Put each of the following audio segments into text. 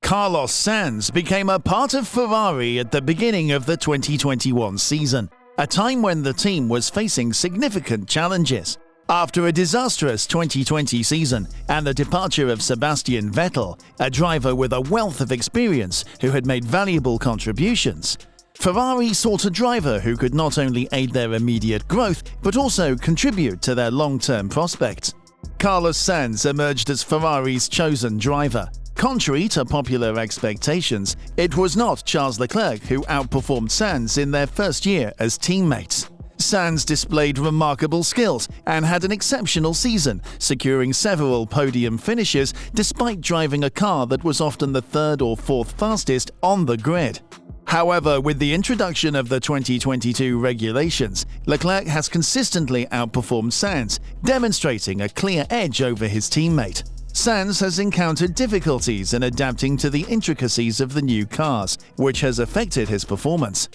Carlos Sainz became a part of Ferrari at the beginning of the 2021 season, a time when the team was facing significant challenges. After a disastrous 2020 season and the departure of Sebastian Vettel, a driver with a wealth of experience who had made valuable contributions, Ferrari sought a driver who could not only aid their immediate growth but also contribute to their long-term prospects. Carlos Sainz emerged as Ferrari's chosen driver. Contrary to popular expectations, it was not Charles Leclerc who outperformed Sainz in their first year as teammates. Sainz displayed remarkable skills and had an exceptional season, securing several podium finishes despite driving a car that was often the third or fourth fastest on the grid. However, with the introduction of the 2022 regulations, Leclerc has consistently outperformed Sainz, demonstrating a clear edge over his teammate. Sainz has encountered difficulties in adapting to the intricacies of the new cars, which has affected his performance.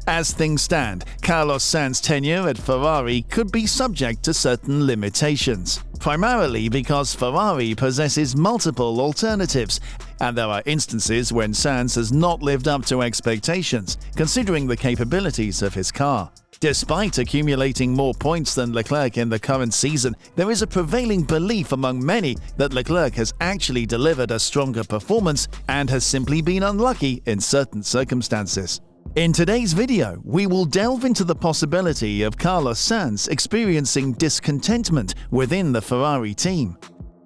As things stand, Carlos Sainz's tenure at Ferrari could be subject to certain limitations, primarily because Ferrari possesses multiple alternatives, and there are instances when Sainz has not lived up to expectations, considering the capabilities of his car. Despite accumulating more points than Leclerc in the current season, there is a prevailing belief among many that Leclerc has actually delivered a stronger performance and has simply been unlucky in certain circumstances. In today's video, we will delve into the possibility of Carlos Sainz experiencing discontentment within the Ferrari team.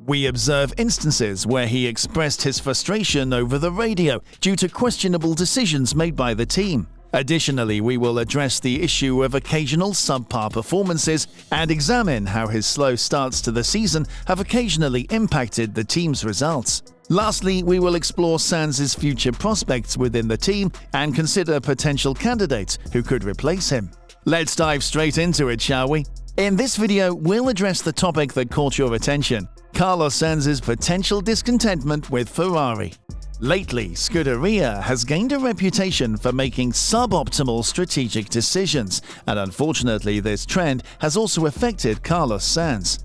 We observe instances where he expressed his frustration over the radio due to questionable decisions made by the team. Additionally, we will address the issue of occasional subpar performances and examine how his slow starts to the season have occasionally impacted the team's results. Lastly, we will explore Sainz's future prospects within the team and consider potential candidates who could replace him. Let's dive straight into it, shall we? In this video, we'll address the topic that caught your attention: Carlos Sainz's potential discontentment with Ferrari. Lately, Scuderia has gained a reputation for making suboptimal strategic decisions, and unfortunately this trend has also affected Carlos Sainz.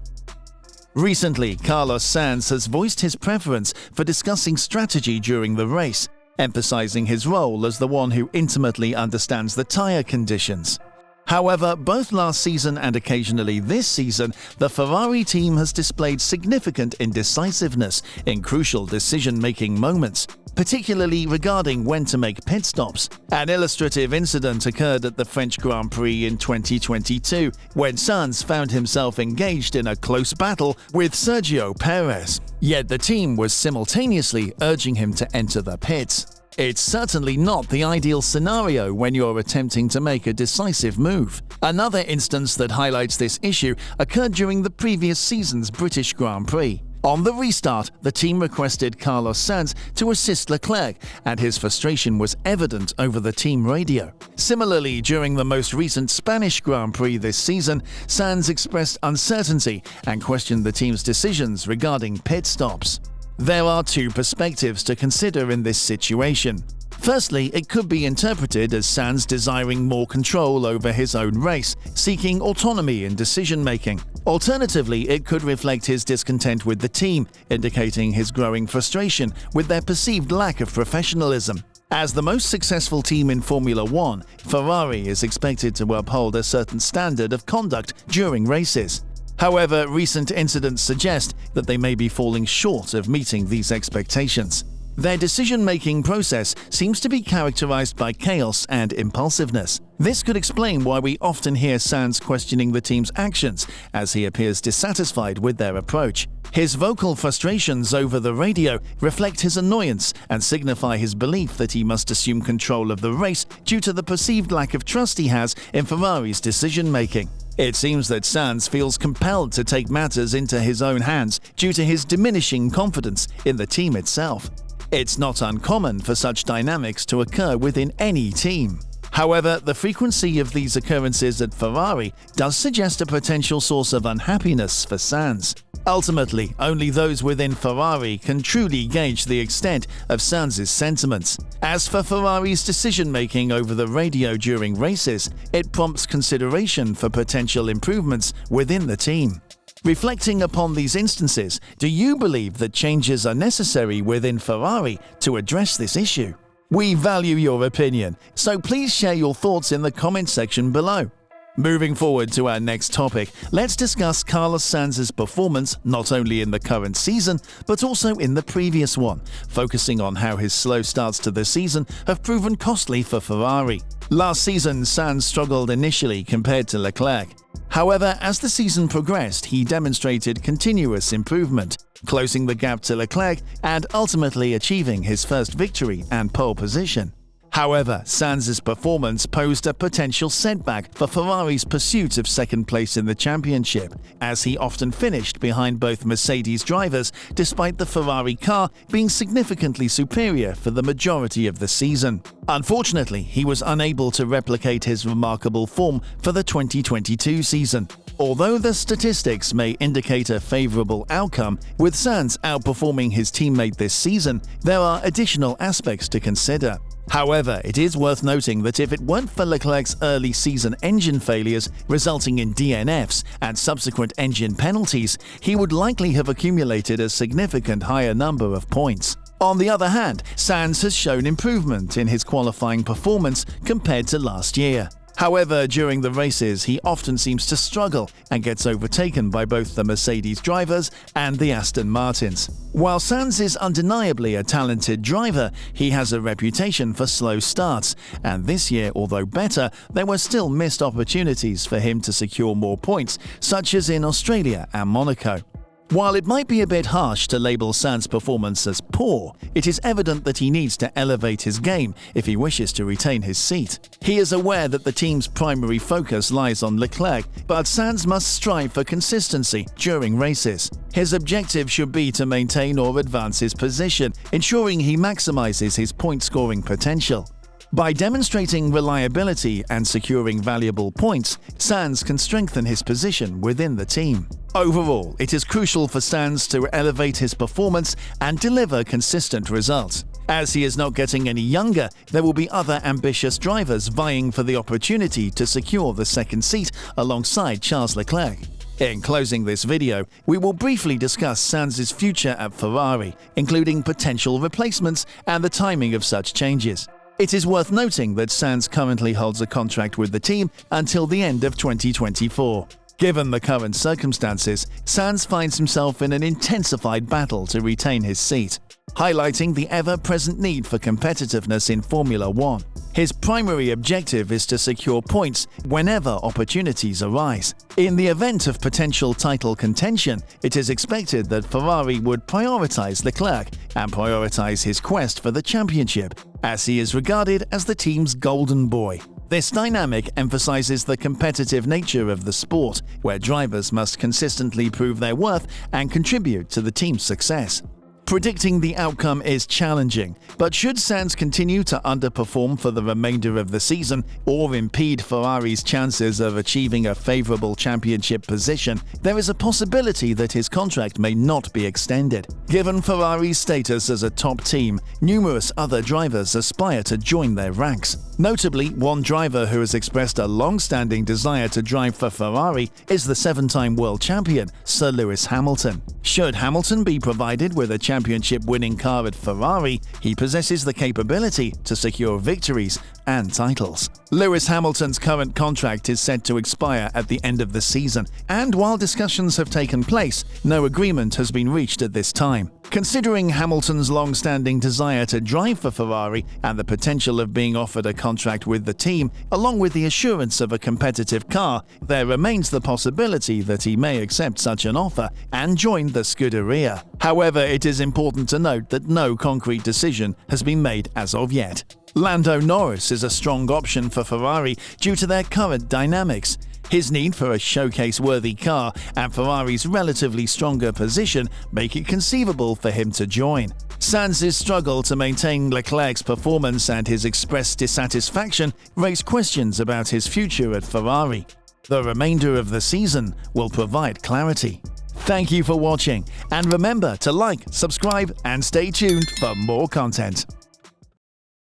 Recently, Carlos Sainz has voiced his preference for discussing strategy during the race, emphasizing his role as the one who intimately understands the tire conditions. However, both last season and occasionally this season, the Ferrari team has displayed significant indecisiveness in crucial decision-making moments, particularly regarding when to make pit stops. An illustrative incident occurred at the French Grand Prix in 2022, when Sainz found himself engaged in a close battle with Sergio Perez. Yet the team was simultaneously urging him to enter the pits. It's certainly not the ideal scenario when you're attempting to make a decisive move. Another instance that highlights this issue occurred during the previous season's British Grand Prix. On the restart, the team requested Carlos Sainz to assist Leclerc, and his frustration was evident over the team radio. Similarly, during the most recent Spanish Grand Prix this season, Sainz expressed uncertainty and questioned the team's decisions regarding pit stops. There are two perspectives to consider in this situation. Firstly, it could be interpreted as Sainz desiring more control over his own race, seeking autonomy in decision-making. Alternatively, it could reflect his discontent with the team, indicating his growing frustration with their perceived lack of professionalism. As the most successful team in Formula One, Ferrari is expected to uphold a certain standard of conduct during races. However, recent incidents suggest that they may be falling short of meeting these expectations. Their decision-making process seems to be characterized by chaos and impulsiveness. This could explain why we often hear Sainz questioning the team's actions, as he appears dissatisfied with their approach. His vocal frustrations over the radio reflect his annoyance and signify his belief that he must assume control of the race due to the perceived lack of trust he has in Ferrari's decision-making. It seems that Sainz feels compelled to take matters into his own hands due to his diminishing confidence in the team itself. It's not uncommon for such dynamics to occur within any team. However, the frequency of these occurrences at Ferrari does suggest a potential source of unhappiness for Sainz. Ultimately, only those within Ferrari can truly gauge the extent of Sainz's sentiments. As for Ferrari's decision-making over the radio during races, it prompts consideration for potential improvements within the team. Reflecting upon these instances, do you believe that changes are necessary within Ferrari to address this issue? We value your opinion, so please share your thoughts in the comment section below. Moving forward to our next topic, let's discuss Carlos Sainz's performance not only in the current season, but also in the previous one, focusing on how his slow starts to the season have proven costly for Ferrari. Last season, Sainz struggled initially compared to Leclerc. However, as the season progressed, he demonstrated continuous improvement, closing the gap to Leclerc and ultimately achieving his first victory and pole position. However, Sainz's performance posed a potential setback for Ferrari's pursuit of second place in the championship, as he often finished behind both Mercedes drivers despite the Ferrari car being significantly superior for the majority of the season. Unfortunately, he was unable to replicate his remarkable form for the 2022 season. Although the statistics may indicate a favorable outcome, with Sainz outperforming his teammate this season, there are additional aspects to consider. However, it is worth noting that if it weren't for Leclerc's early season engine failures resulting in DNFs and subsequent engine penalties, he would likely have accumulated a significant higher number of points. On the other hand, Sainz has shown improvement in his qualifying performance compared to last year. However, during the races, he often seems to struggle and gets overtaken by both the Mercedes drivers and the Aston Martins. While Sainz is undeniably a talented driver, he has a reputation for slow starts, and this year, although better, there were still missed opportunities for him to secure more points, such as in Australia and Monaco. While it might be a bit harsh to label Sainz's performance as poor, it is evident that he needs to elevate his game if he wishes to retain his seat. He is aware that the team's primary focus lies on Leclerc, but Sainz must strive for consistency during races. His objective should be to maintain or advance his position, ensuring he maximizes his point-scoring potential. By demonstrating reliability and securing valuable points, Sainz can strengthen his position within the team. Overall, it is crucial for Sainz to elevate his performance and deliver consistent results. As he is not getting any younger, there will be other ambitious drivers vying for the opportunity to secure the second seat alongside Charles Leclerc. In closing this video, we will briefly discuss Sainz's future at Ferrari, including potential replacements and the timing of such changes. It is worth noting that Sainz currently holds a contract with the team until the end of 2024. Given the current circumstances, Sainz finds himself in an intensified battle to retain his seat, highlighting the ever-present need for competitiveness in Formula One. His primary objective is to secure points whenever opportunities arise. In the event of potential title contention, it is expected that Ferrari would prioritize Leclerc and prioritize his quest for the championship, as he is regarded as the team's golden boy. This dynamic emphasizes the competitive nature of the sport, where drivers must consistently prove their worth and contribute to the team's success. Predicting the outcome is challenging, but should Sainz continue to underperform for the remainder of the season or impede Ferrari's chances of achieving a favorable championship position, there is a possibility that his contract may not be extended. Given Ferrari's status as a top team, numerous other drivers aspire to join their ranks. Notably, one driver who has expressed a long-standing desire to drive for Ferrari is the seven-time world champion, Sir Lewis Hamilton. Should Hamilton be provided with a championship-winning car at Ferrari, he possesses the capability to secure victories and titles. Lewis Hamilton's current contract is set to expire at the end of the season, and while discussions have taken place, no agreement has been reached at this time. Considering Hamilton's long-standing desire to drive for Ferrari and the potential of being offered a contract with the team, along with the assurance of a competitive car, there remains the possibility that he may accept such an offer and join the Scuderia. However, it is important to note that no concrete decision has been made as of yet. Lando Norris is a strong option for Ferrari due to their current dynamics. His need for a showcase-worthy car and Ferrari's relatively stronger position make it conceivable for him to join. Sainz's struggle to maintain Leclerc's performance and his expressed dissatisfaction raise questions about his future at Ferrari. The remainder of the season will provide clarity. Thank you for watching, and remember to like, subscribe, and stay tuned for more content.